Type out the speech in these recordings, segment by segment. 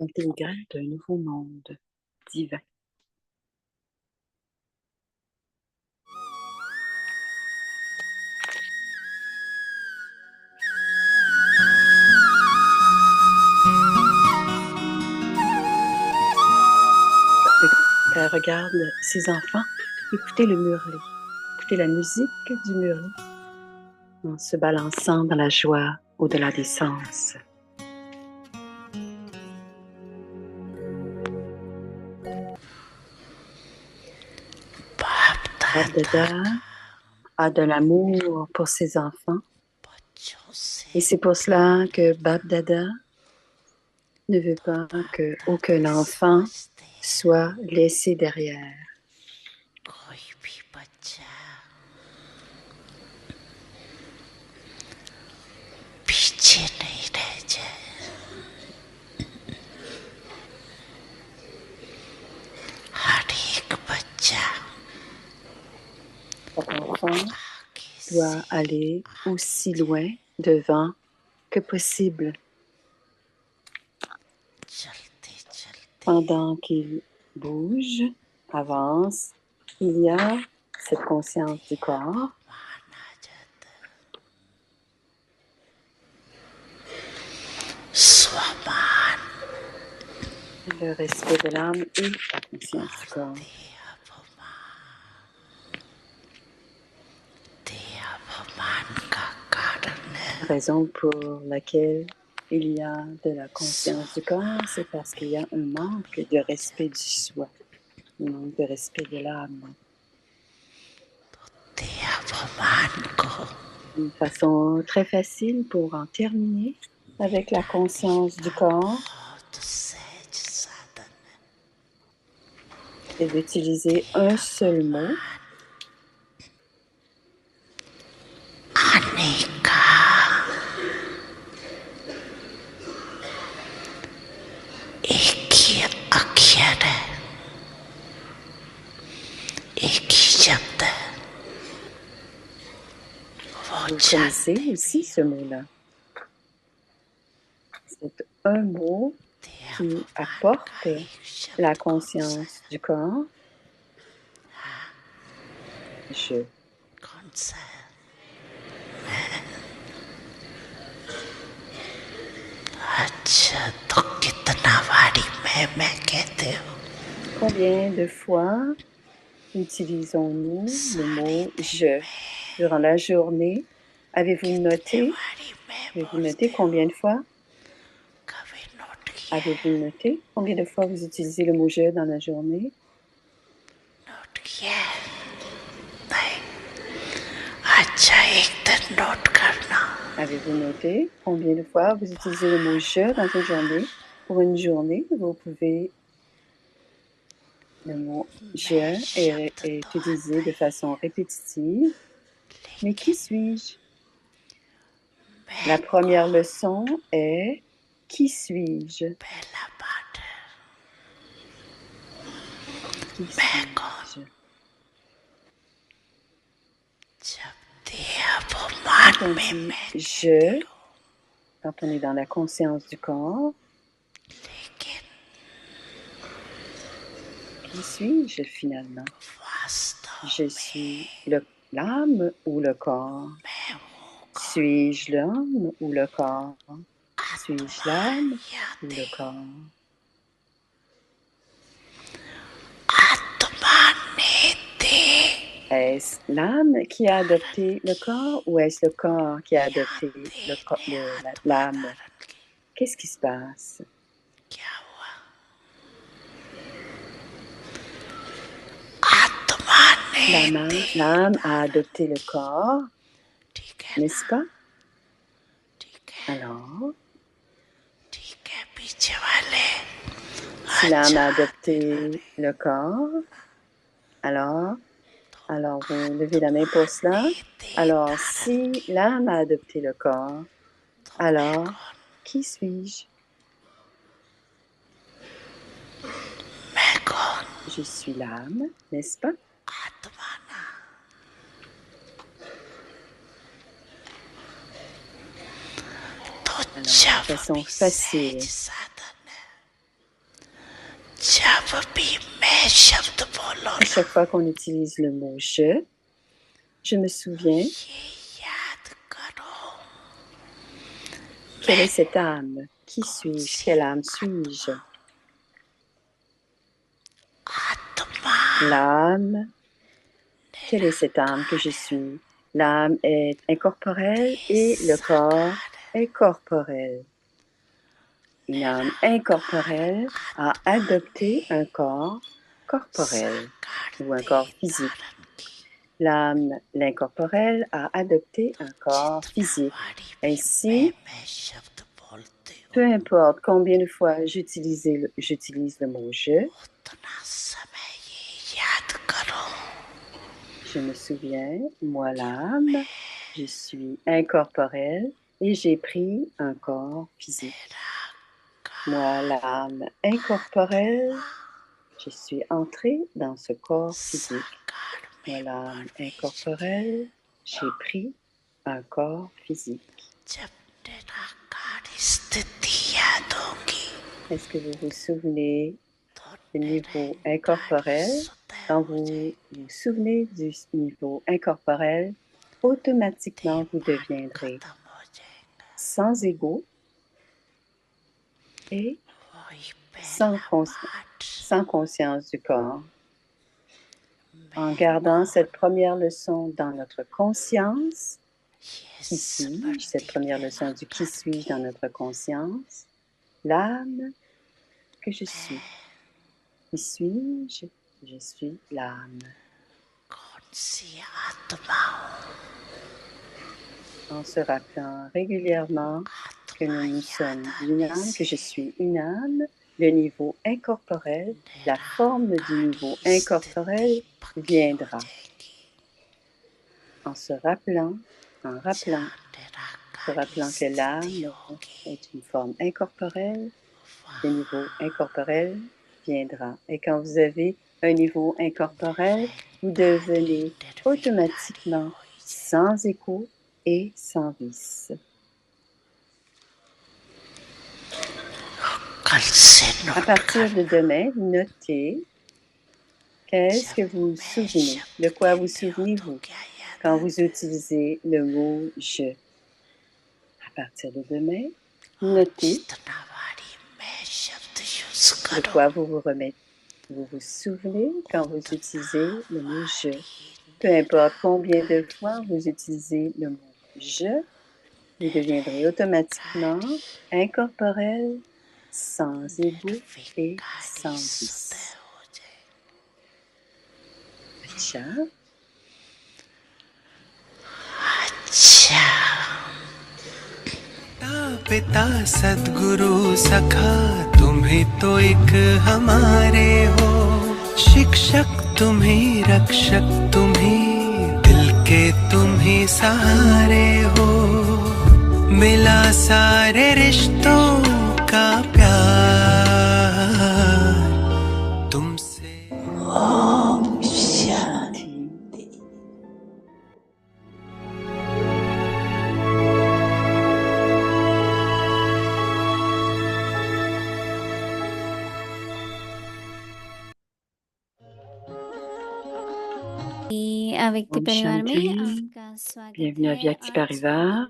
intégrale d'un nouveau monde divin. Le père regarde ses enfants écouter le murlet, écouter la musique du murlet en se balançant dans la joie au-delà des sens. Bab Dada a de l'amour pour ses enfants et c'est pour cela que Bab Dada ne veut pas qu'aucun enfant soit laissé derrière. Chaque enfant doit aller aussi loin devant que possible. Pendant qu'il bouge, avance, il y a cette conscience du corps. Le respect de l'âme et la conscience du corps. La raison pour laquelle il y a de la conscience du corps, c'est parce qu'il y a un manque de respect du soi, un manque de respect de l'âme. Une façon très facile pour en terminer avec la conscience du corps, c'est d'utiliser un seul mot. Vous connaissez aussi ce mot-là. C'est un mot qui apporte la conscience du corps. Je. Combien de fois utilisons-nous le mot « je » durant la journée? Avez-vous noté combien de fois? Avez-vous noté combien de fois vous utilisez le mot « je » dans la journée? Avez-vous noté combien de fois vous utilisez le mot « je » dans une journée? Pour une journée, vous pouvez... Le mot « je » est utilisé de façon répétitive. Mais qui suis-je? La première leçon est « Qui suis-je? » Qui suis-je? Quand on dit « je », quand on est dans la conscience du corps, qui suis-je finalement? Je suis l'âme ou le corps? Suis-je l'âme ou le corps? Suis-je l'âme ou le corps? Est-ce l'âme qui a adopté le corps ou est-ce le corps qui a adopté l'âme? Qu'est-ce qui se passe? L'âme a adopté le corps, n'est-ce pas? Alors, si l'âme a adopté le corps, alors vous levez la main pour cela. Alors, si l'âme a adopté le corps, alors, qui suis-je? Je suis l'âme, n'est-ce pas? Alors, de façon facile, À chaque fois qu'on utilise le mot je me souviens, quelle est cette âme? Qui suis-je? Quelle âme suis-je? L'âme, quelle est cette âme que je suis? L'âme est incorporelle et le corps est corporel. Une âme incorporelle a adopté un corps corporel ou un corps physique. L'âme, l'incorporelle, a adopté un corps physique. Ainsi, peu importe combien de fois j'utilise le mot je me souviens, moi l'âme, je suis incorporelle et j'ai pris un corps physique. Moi l'âme incorporelle, je suis entrée dans ce corps physique. Moi l'âme incorporelle, j'ai pris un corps physique. Est-ce que vous vous souvenez du niveau incorporel? Quand vous vous souvenez du niveau incorporel, automatiquement vous deviendrez sans ego et sans conscience du corps. En gardant cette première leçon dans notre conscience, qui suis-je? Cette première leçon du qui suis-je dans notre conscience, l'âme que je suis. Qui suis-je? Je suis l'âme. En se rappelant régulièrement que nous sommes une âme, que je suis une âme, le niveau incorporel, la forme du niveau incorporel viendra. En se rappelant que l'âme est une forme incorporelle, le niveau incorporel viendra. Et quand vous avez un niveau incorporel, vous devenez automatiquement sans écho et sans vice. À partir de demain, notez qu'est-ce que vous vous souvenez, de quoi vous souvenez-vous quand vous utilisez le mot je. À partir de demain, notez de quoi vous vous remettez. Vous vous souvenez quand vous utilisez le mot je. Peu importe combien de fois vous utilisez le mot je, vous deviendrez automatiquement incorporel, sans ego et sans vice. Acha. पिता सद्गुरु सखा तुम ही तो एक हमारे हो शिक्षक तुम ही रक्षक तुम ही दिल के तुम ही सहारे हो मिला सारे रिश्तों का प्यार तुमसे Om Shanti. अव्यक्ति Om परिवार में Shanti. आपका स्वागत Bienvenue à है Vyakti आज Parivar.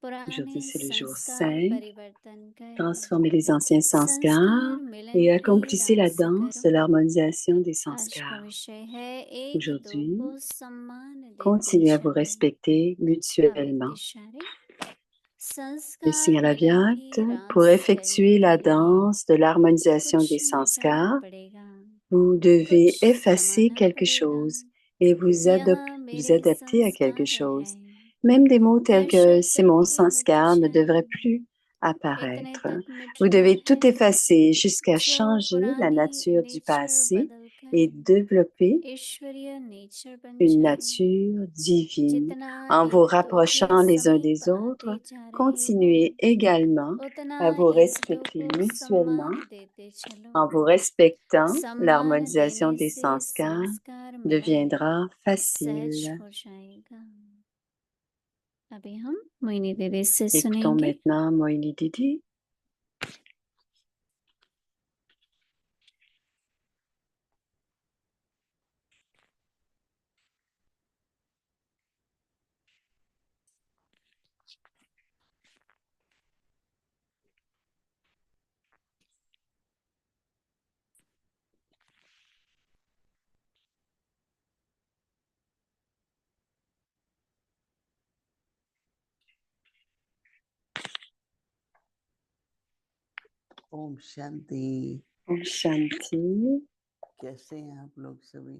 पुराने Aujourd'hui, c'est le jour संस्कार 5. परिवर्तन कर Transformez les anciens sanskars संस्कार मिलन et की accomplissez la रास danse de करो l'harmonisation des आज का sanskars. विषय है एक दो Aujourd'hui, को सम्मान देते continuez à vous चलो respecter mutuellement. अव्यक्तिशारी Le संस्कार signe à la मिलन Vyakti की pour रास effectuer करने la के लिए danse de l'harmonisation कुछ des मिटाना sanskars. पड़ेगा Vous devez कुछ effacer जमाना quelque पड़ेगा chose et vous यह vous मेरे adapter à quelque संस्कार chose. है Même des mots tels यह que शब्द c'est mon भी मिट sanskar ne जाए devraient plus इतने apparaître. तक Vous मिटना devez tout है effacer jusqu'à जो changer la पुरानी nature du नेचर passé बदलकर et développer ईश्वरीय नेचर बन une जाए nature divine. जितना En vous एक दो के rapprochant les uns समीप des autres, आते जा रहे हो continuez également उतना à vous एक दो respecter को mutuellement सम्मान देते चलो en vous respectant. सम्मान L'harmonisation देने des से sanskars संस्कार मिलन deviendra सहज facile. हो जाएगा अभी हम मोहिनी दीदी से Écoutons सुनेंगे maintenant Moini Didi. Om Shanti. Om Shanti. कैसे हैं आप लोग सभी?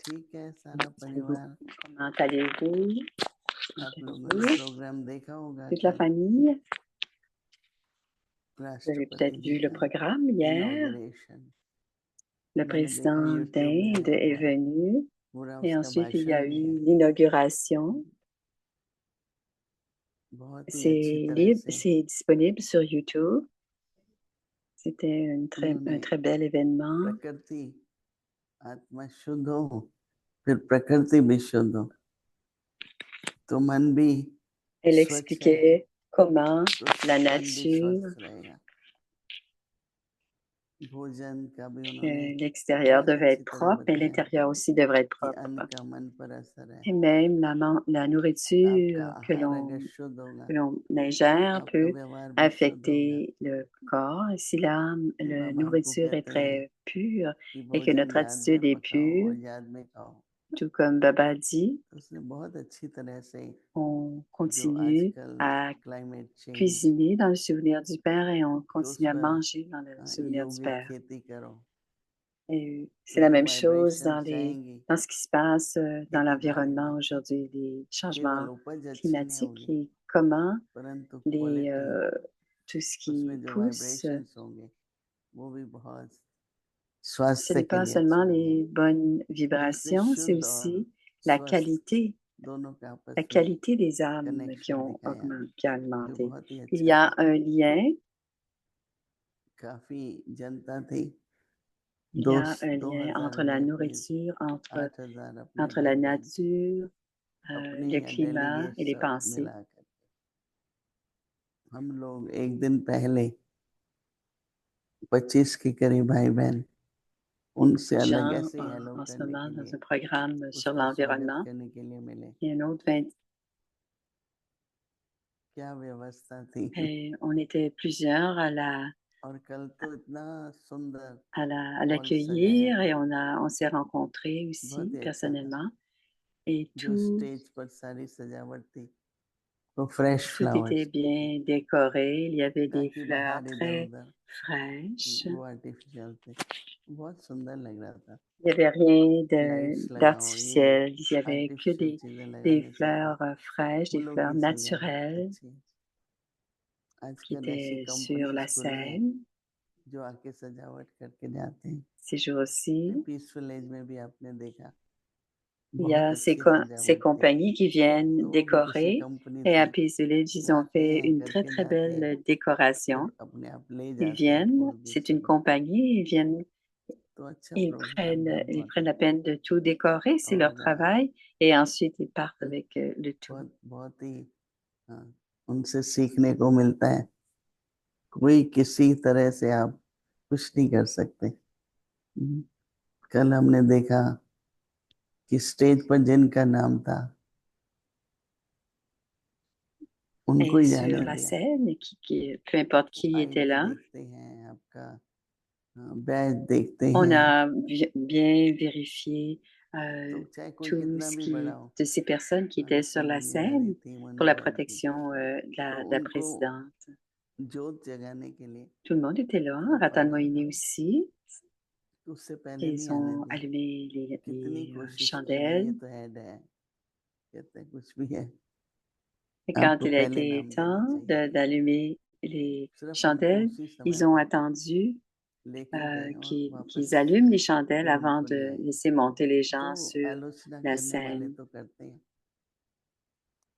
ठीक है सारा परिवार? Comment allez-vous? आप लोगों ने प्रोग्राम देखा होगा Toute la कल, famille? Vous avez राष्ट्रपति peut-être जी vu le का programme hier. इनॉग्रेशन। Le मैंने देखा président यूट्यूब में d'Inde est है, venu पूरा et उसका ensuite il y a भाषण भी है। eu l'inauguration. बहुत ही अच्छी C'est तरह libre, से c'est disponible sur YouTube. C'était un उन्होंने très bel événement. प्रकृति आत्मा शुद्ध हो, फिर प्रकृति भी शुद्ध हो, तो मन भी Elle स्वच्छ है, expliquait comment तो la मन भी nature, स्वस्थ रहेगा। भोजन का भी उन्होंने l'extérieur बहुत devait अच्छी être तरह propre, mais बताया l'intérieur aussi devrait être कि propre. अन्न का मन पर असर है। Et même la nourriture आपका que आहार अगर l'on शुद्ध होगा, ingère आपका peut व्यवहार भी शुद्ध होगा। affecter le corps. Et si la बाबा हमको nourriture est कहते हैं très pure कि et que भोजन notre याद में attitude est पकाओ pure, और याद में खाओ। tout comme Baba dit, तो उसने बहुत अच्छी तरह से on जो continue आजकल à climate change, cuisiner dans le souvenir du Père et on तो उस continue à पर manger dans le souvenir du योगिक Père. खेती करो, Et c'est तो la जो même chose वाइब्रेशंस जाएंगी, dans ce qui se passe dans खेती बाड़ी l'environnement में aujourd'hui, les केवल changements उपज अच्छी नहीं climatiques होगी, et comment परंतु les, क्वालिटी, tout ce उसमें qui जो pousse, वाइब्रेशंस होंगे वो भी बहुत ce स्वास्थ्य n'est के pas लिए अच्छे seulement होंगे। les bonnes तो इसलिए vibrations, c'est शुद्ध और aussi la स्वस्थ qualité, दोनों का आपस la में qualité des âmes qui connection दिखाया, qui a जो augmenté. बहुत ही Il y अच्छा a था। un lien, काफी जनता थी, il y a un lien entre la nourriture, entre 8,000 अपने la भाई बहन nature, अपने le या climat डेलीगेट et les सब pensées. मिलाकर हम लोग एक दिन पहले 25 के करीब भाई बहन उनसे अलग Gens ऐसे हेलो en ce करने moment के dans लिए, un programme sur उसका स्वागत l'environnement. करने के लिए मिले। Il y a un autre 20, क्या व्यवस्था थी, et on était plusieurs और कल तो इतना सुंदर à हॉल l'accueillir सजाया et था, on s'est rencontrés बहुत aussi ही अच्छा था। personnellement. Et जो tout स्टेज पर सारी सजावट थी वो fresh Tout était flowers bien décoré. Il y avait des ताकि fleurs बाहर इधर très उधर fraîches. वो आर्टिफिशियल थे, बहुत सुंदर लग रहा था। Il n'y avait rien lights लगाओ, ये d'artificiel. Il n'y avait que artificial चीजें des लगाने से fleurs fraîches, des फूलों fleurs की सजावट naturelles अच्छी। qui आजकल ऐसी étaient sur कंपनीज la खुली हैं scène जो आके सजावट करके जाते हैं। ces jours-ci. पीसफुल एज में भी आपने देखा Il y बहुत a अच्छी ces सजावट थी, compagnies qui viennent तो वो भी किसी décorer. कंपनी Et à से Peace Village, वो ils ont आते fait हैं une करके très जाते हैं, belle फिर décoration. अपने आप ले Ils जाते हैं viennent, फूल भी c'est une सब, compagnie, ils viennent. तो अच्छा Ils प्रोग्राम है ils बहुत prennent la अच्छा। peine de tout décorer, c'est leur और travail, et ensuite ils partent avec le tout. बहुत ही उनसे सीखने को मिलता है। कोई किसी तरह से आप कुछ नहीं कर सकते। कल हमने देखा कि स्टेज पर जिनका नाम था उनको Et ही sur जाने la दिया। scène, peu importe qui était ID là, देखते हैं, आपका बैज देखते on हैं, a bien vérifié तो चाहे कोई tout कितना ce भी बड़ा हो, de ces personnes qui étaient sur la रसमनी आ रही scène थी, pour la मनु आ रही थी, protection तो de la उनको présidente. जोत जगाने के लिए Tout le monde était là, रखा Ratan गया Moïni था। aussi. उससे पहले Ils नहीं आने ont दिया। allumé कितनी les कोशिश की भाई, chandelles. ये तो हेड है, कहते हैं कुछ भी है, Et quand आपको il a पहले été नाम देना temps चाहिए था। d'allumer les सिर्फ उनको chandelles, उसी समय ils ont पर attendu लेके गए और वापस qu'ils allument les chandelles फिर avant उनको ले de आए। laisser monter les तो gens sur आलोचना la करने वाले scène. तो करते हैं,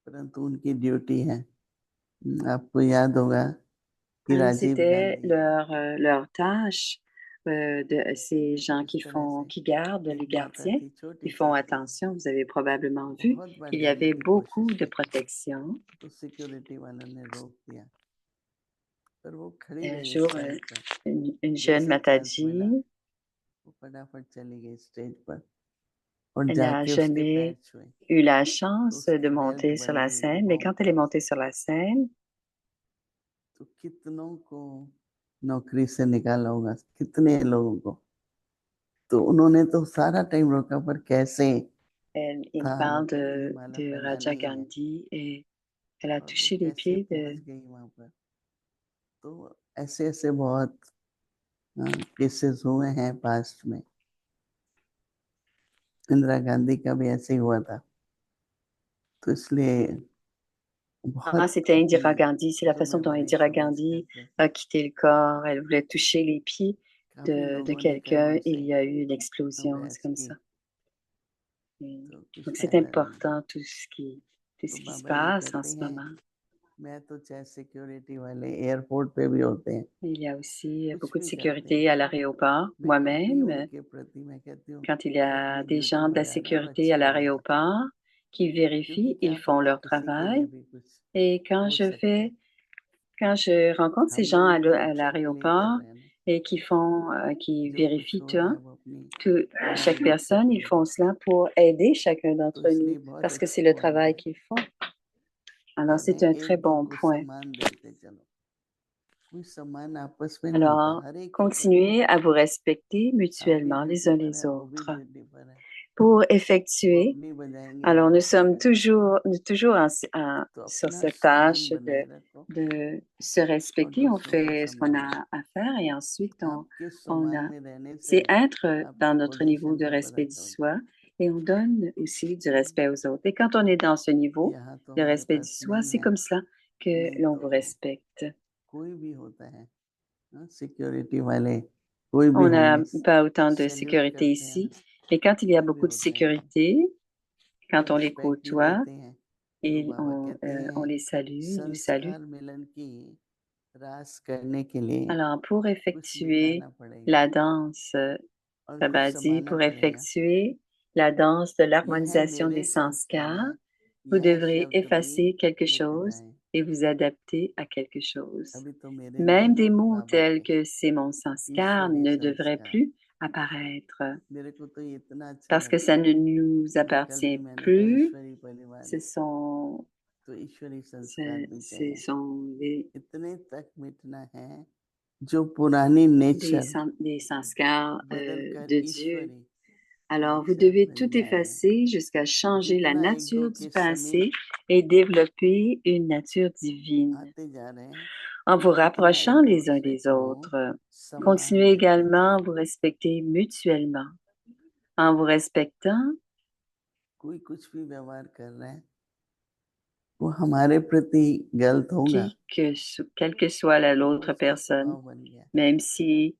परंतु उनकी ड्यूटी है। आपको याद होगा कि राजीव C'était Gandhi leur tâche de ces gens किस तरह से qui gardent les एक माता gardiens. थी, छोटी Ils सी font थी, attention. Vous avez probablement vu बहुत बार qu'il y जाने avait की beaucoup कोशिश de की, protection. तो सिक्योरिटी वालों ने रोक दिया, पर वो खड़ी Un रही jour, स्टेज पर। une jeune जैसा चांस Mataji, मिला वो फटाफट चली गई स्टेज पर और elle n'a जाके उसके पैर jamais छुए, eu la तो chance de उसकी हेल्थ monter sur बढ़ la गई थी scène, mais बहुत quand elle est तेज। montée sur la scène, तो कितनों को नौकरी से निकाला होगा, कितने लोगों को। तो उन्होंने तो सारा टाइम रोका, पर कैसे il था, वो parle कहती थी माला de पहनाना Raja ही है, Gandhi et elle a और वो touché les कैसे pieds पहुंच गई वहां पर। तो ऐसे ऐसे बहुत केसेस हुए हैं पास्ट में। इंदिरा गांधी का भी ऐसे ही हुआ था, तो इसलिए Ah, बहुत c'était Indira अपनी Gandhi. C'est la façon dont जिम्मेवारी Indira को मिस Gandhi करके a quitté le corps. Elle voulait toucher les pieds काफी de लोगों ने फिर quelqu'un. Il उनसे y a eu une explosion. C'est बहस comme की, ça. Et तो कुछ donc, c'est फायदा नहीं। important tout तो ce qui se बाबा ये passe en कहते ce हैं, moment. मैं तो चाहे सिक्योरिटी वाले एयरपोर्ट पे भी होते हैं, Il y a aussi कुछ beaucoup de भी करते sécurité हैं, à l'aéroport. मैं कभी Moi-même, उनके प्रति मैं कहती हूँ quand il y a अपनी des duty gens de la बजाना और sécurité à अच्छी बात है, l'aéroport qui क्योंकि vérifient, क्या ils font पता leur किसी के लिए travail. भी कुछ Et हो सकता है। quand je rencontre ces हम gens लोग भी à अच्छे के लिए कर l'aéroport रहे हैं ना, et qui जो कुछ vérifient हो tout, रहा है वो अपनी chaque भलाई के personne, ils लिए, font cela pour aider chacun तो d'entre nous इसलिए बहुत parce que c'est अच्छा le पॉइंट travail है। qu'ils font. Alors, कहते c'est हैं un très एक दो bon को point. सम्मान देते चलो, कोई सम्मान आपस में नहीं होता, Alors, हर एक को चाहिए, continuez à vous respecter आपकी mutuellement les ड्यूटी uns पर les है, वो भी autres ड्यूटी पर है, pour वो effectuer. अपनी बजाएंगे, Alors, हम nous अपनी sommes बजाएंगे, toujours तो sur अपना cette सम्मान tâche बनाए रखो de se और respecter. On दूसरों को fait ce qu'on सम्मान a à faire et ensuite दो। आपके on सम्मान a, में रहने से c'est être dans आपकी notre niveau पोजीशन de का पता respect du चलता soi et on donne aussi du respect aux autres. Et quand on est dans ce है। niveau यहाँ तो de हमारे respect du पास soi, नहीं c'est है, comme cela que नहीं l'on तो vous respecte. कोई भी होता है, सिक्योरिटी वाले कोई भी On n'a हमें pas autant de salute sécurité करते हैं ici. ना, Et quand il y a कोई भी beaucoup de होता है sécurité, तो quand on les रिस्पेक्ट भी côtoie, देते हैं। तो et बाबा कहते on हैं les salue, ils nous saluent. संस्कार मिलन की रास करने के लिए Alors, pour कुछ effectuer मिटाना पड़ेगा la danse, और कुछ Baba dit, समाना pour पड़ेगा। effectuer la danse de यह l'harmonisation des मेरे संस्कार sanskars, हैं, vous यह devrez शब्द भी effacer quelque मिट chose जाएं। et vous adapter à quelque chose. अभी तो मेरे नहीं Même ना, des mots बाबा tels के que c'est mon sanskar ईश्वरी ne devraient संस्कार। plus apparaître मेरे को तो ये इतना अच्छा parce que लगता ça है ne nous कि कल भी appartient मैंने कहा plus. ईश्वरी परिवार Ce है, sont, तो ईश्वरी संस्कार भी ce चाहिए। sont इतने तक मिटना है जो पुरानी नेचर des sanskars बदल कर de Dieu. ईश्वरी Alors, vous नेचर devez बन tout जाए। effacer jusqu'à changer la जितना एक दो nature du के passé समीप et développer une nature divine आते जा रहे हैं, en vous उतना rapprochant एक les uns दूसरे des को autres. सम्मान Continuez देते également à जाएं। vous respecter mutuellement. En vous respectant, कोई कुछ भी व्यवहार कर रहा है वो हमारे प्रति गलत होगा, quelle que soit तो l'autre उसका personne, स्वभाव बन गया, même si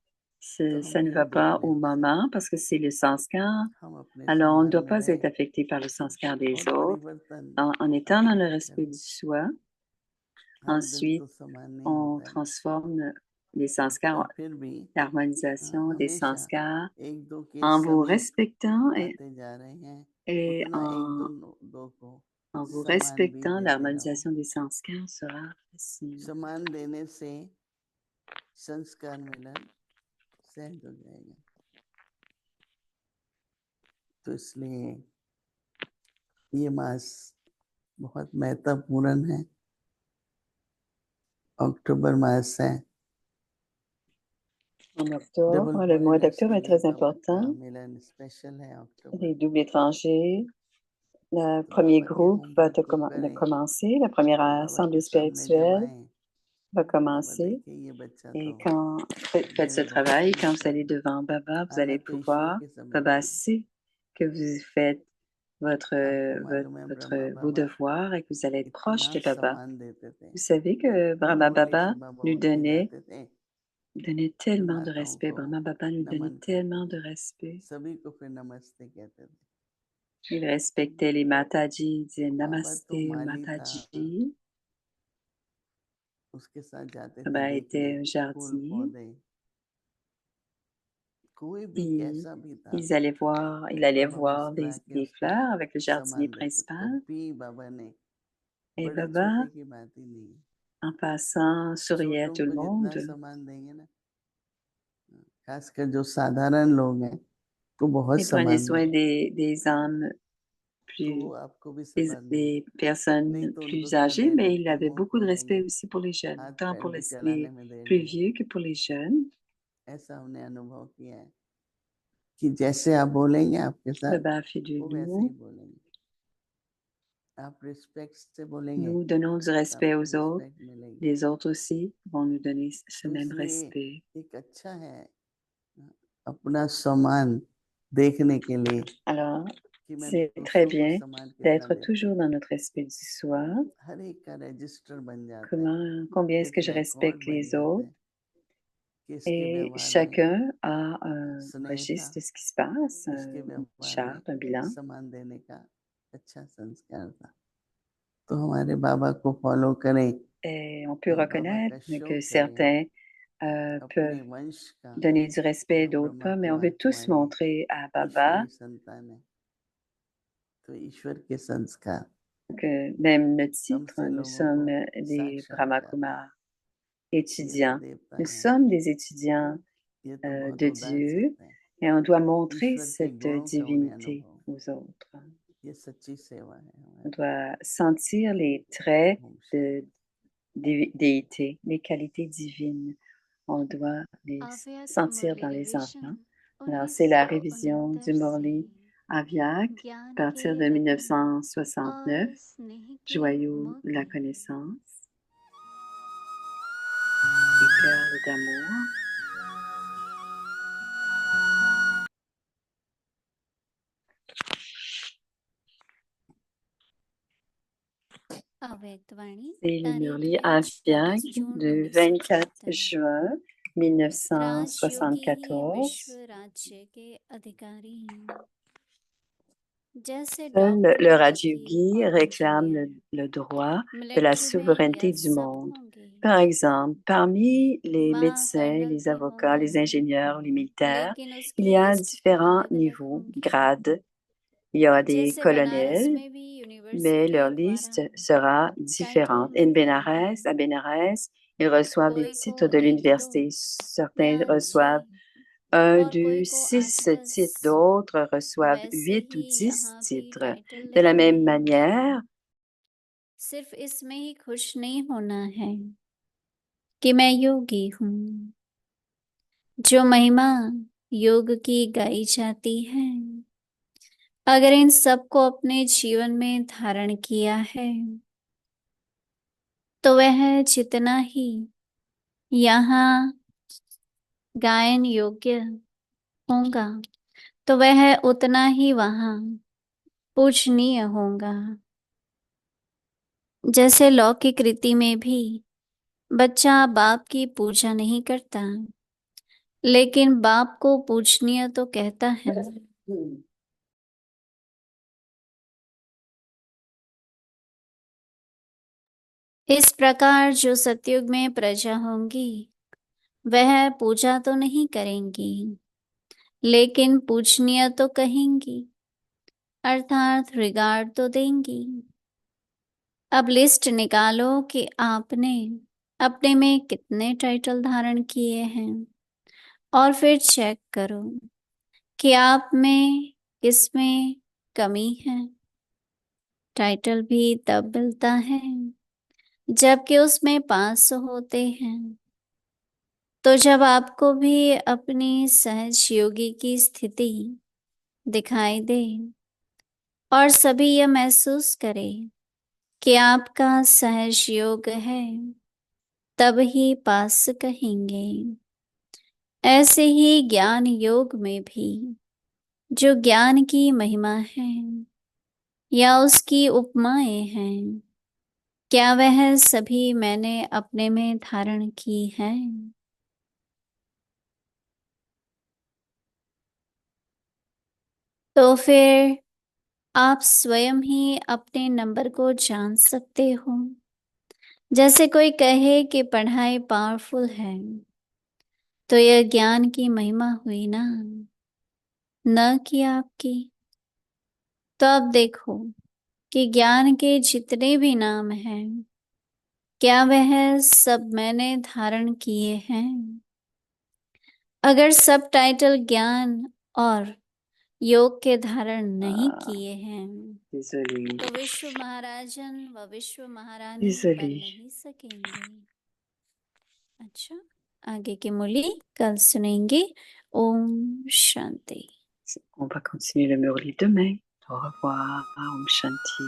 तो हम ça ne va क्यों देख pas रहे au हैं उसे। moment, parce que c'est le sanskar, हम अपने alors on ne सम्मान doit में pas être रहें affecté par le sanskar des और autres. परिवर्तन En étant dans le अपने respect करें। du soi, हर दिन तो ensuite, समान नहीं on होता है, transforme les पर sanskars, फिर भी l'harmonisation des हमेशा sanskars, एक दो के en vous समीप respectant आते जा रहे हैं, et उतना एक दो को en vous सम्मान भी respectant, देते रहो। l'harmonisation des sanskars sera facile. सम्मान देने से संस्कार मिलन सहज हो जाएगा। तो इसलिए ये मास बहुत महत्वपूर्ण है। अक्टूबर मास है, En double octobre, le mois foreigners d'octobre के est लिए très बाबा का important. मिलन स्पेशल है अक्टूबर। Les doubles étrangers, le तो premier बाबा के groupe va होमवर्क को करें, commencer, la première तो बाबा assemblée के सामने जब spirituelle आए va तो बाबा commencer. देखे ये बच्चा Et तो quand faites ce मेरे बहुत travail, quand vous करीब है, allez devant Baba, vous आना allez तो ईश्वर pouvoir, के समीप Baba है। sait que vous faites आपको मालूम है ब्रह्मा vos बाबा devoirs et que vous allez être proche इतना de Baba. सम्मान देते थे, Vous savez que Brahma normally से Baba बाबा nous उठ के जाते थे, donnait फिर tellement de माताओं respect. को Brahma Baba nous donnait नमन करते tellement de थे, respect. सभी को फिर नमस्ते कहते थे। Il respectait les Mataji, il disait बाबा Namaste तो aux माली था, Mataji. उसके साथ जाते थे Baba देखने était un फूल jardinier. पौधे, कोई भी कैसा भी था, Il allait बाबा voir मुस्कुरा के des उसको fleurs avec le jardinier सम्मान देते थे। principal. कभी बाबा ने Et बड़े Baba, छोटे की बात ही नहीं, en passant, souriait à छोटों tout le को जितना monde. सम्मान देंगे ना, खासकर जो साधारण लोग हैं तो बहुत Il prenait सम्मान soin दें, des âmes तो वो plus, आपको भी सम्मान देंगे, des नहीं personnes तो उनको plus क्या âgées, देर mais il लगती, avait मुंह beaucoup de respect खोलेंगे, aussi pour les jeunes, हाथ tant पैर pour भी चलाने les में देर plus नहीं vieux लगती। que pour les jeunes. ऐसा हमने अनुभव किया है कि जैसे आप बोलेंगे आपके साथ Baba a fait de वो वैसे ही nous बोलेंगे। आप रिस्पेक्ट से बोलेंगे Nous donnons du तो respect आपको aux autres. रिस्पेक्ट मिलेगी। Les autres aussi vont nous donner ce तो même इसलिए respect. एक अच्छा है अपना सम्मान देखने के लिए Alors, कि मैं c'est très दूसरों को bien सम्मान कितना d'être देता toujours हूँ। dans notre respect du soi. हर एक का रजिस्टर बन जाता है, Combien est-ce एक que je रिकॉर्ड respecte बन les जाता autres? है कि इसके Et व्यवहार में chacun a un स्नेह था, registre de ce qui se passe, इसके une व्यवहार में charte, un bilan. सम्मान देने का अच्छा संस्कार था। तो हमारे बाबा को फॉलो करें, Et on peut और बाबा reconnaître का शो que करें certains अपने peuvent वंश का donner du कि respect et हम d'autres Brahma pas, mais on veut Kumar tous कुमारी montrer à Baba ईश्वरी संतान है। तो ईश्वर के संस्कार que même notre titre, हमसे nous लोगों sommes को des साक्षात्कार Brahmakumaris, ये étudiants. देवता Nous है, sommes des étudiants ये तो बहुत de उदार Dieu चित्त है। et on doit montrer ईश्वर के cette गुणों का उन्हें divinité अनुभव, aux autres. ये सच्ची सेवा है On हमारी। doit sentir les traits Om de Shanti. déité, les qualités divines. On doit les Avyakt sentir Murli dans les revision enfants. Alors, c'est la révision du 1969 से Morli Avyak, ज्ञान à के partir de रत्न 1969, और स्नेह के Joyau la मोती connaissance et perles d'amour. अव्यक्त वाणी C'est le तारीख Murli है Avyak 24 जून du 24 1974। juin राजयोगी ही 1974. विश्व राज्य के अधिकारी हैं। जैसे Seul डॉक्टर, le वकील Rajyogi और réclame engineer le droit de la military में souveraineté यह du सब monde. होंगे। Par exemple, parmi les वहाँ médecins, कर्नल les भी avocats, होंगे, les ingénieurs, les militaires, लेकिन il उसकी y a लिस्ट différents अलग अलग niveaux, होंगी। grades. Il y aura des जैसे बनारस colonels, में भी mais यूनिवर्सिटी leur द्वारा liste sera टाइटल différente. मिलता है। À Bénarès, ils reçoivent des कोई को titres de 1-2 l'université. Certains या reçoivent जी un, और कोई deux, को 6 8-10। titres, d'autres reçoivent वैसे 8 ou ही 10 यहाँ भी titres. टाइटल De la नहीं, même manière, सिर्फ इसमें ही खुश नहीं होना है कि मैं योगी हूँ। जो महिमा योग की गाई जाती है, अगर इन सबको अपने जीवन में धारण किया है, तो वह जितना ही यहाँ गायन योग्य होगा, तो वह उतना ही वहाँ पूजनीय होगा। जैसे लौकिक रीति में भी बच्चा बाप की पूजा नहीं करता, लेकिन बाप को पूजनीय तो कहता है। इस प्रकार जो सतयुग में प्रजा होंगी, वह पूजा तो नहीं करेंगी, लेकिन पूजनीय तो कहेंगी, अर्थात रिगार्ड तो देंगी। अब लिस्ट निकालो कि आपने अपने में कितने टाइटल धारण किए हैं, और फिर चेक करो कि आप में किसमें कमी है। टाइटल भी तब मिलता है जबकि उसमें 500 होते हैं। तो जब आपको भी अपनी सहज योगी की स्थिति दिखाई दे और सभी यह महसूस करें कि आपका सहज योग है, तब ही पास कहेंगे। ऐसे ही ज्ञान योग में भी जो ज्ञान की महिमा है या उसकी उपमाएं हैं, क्या वह सभी मैंने अपने में धारण की है? तो फिर आप स्वयं ही अपने नंबर को जान सकते हो। जैसे कोई कहे कि पढ़ाई पावरफुल है, तो यह ज्ञान की महिमा हुई ना, न कि आपकी। तो अब देखो कि ज्ञान के जितने भी नाम हैं, क्या वह सब मैंने धारण किए हैं? अगर सब टाइटल ज्ञान और योग के धारण नहीं किए हैं, désolé, तो विश्व महाराजन व विश्व महारानी बन désolé. नहीं सकेंगे। अच्छा, आगे की मुरली कल सुनेंगे। ओम Shanti. On va continuer le Murli demain. Au revoir. Om Shanti.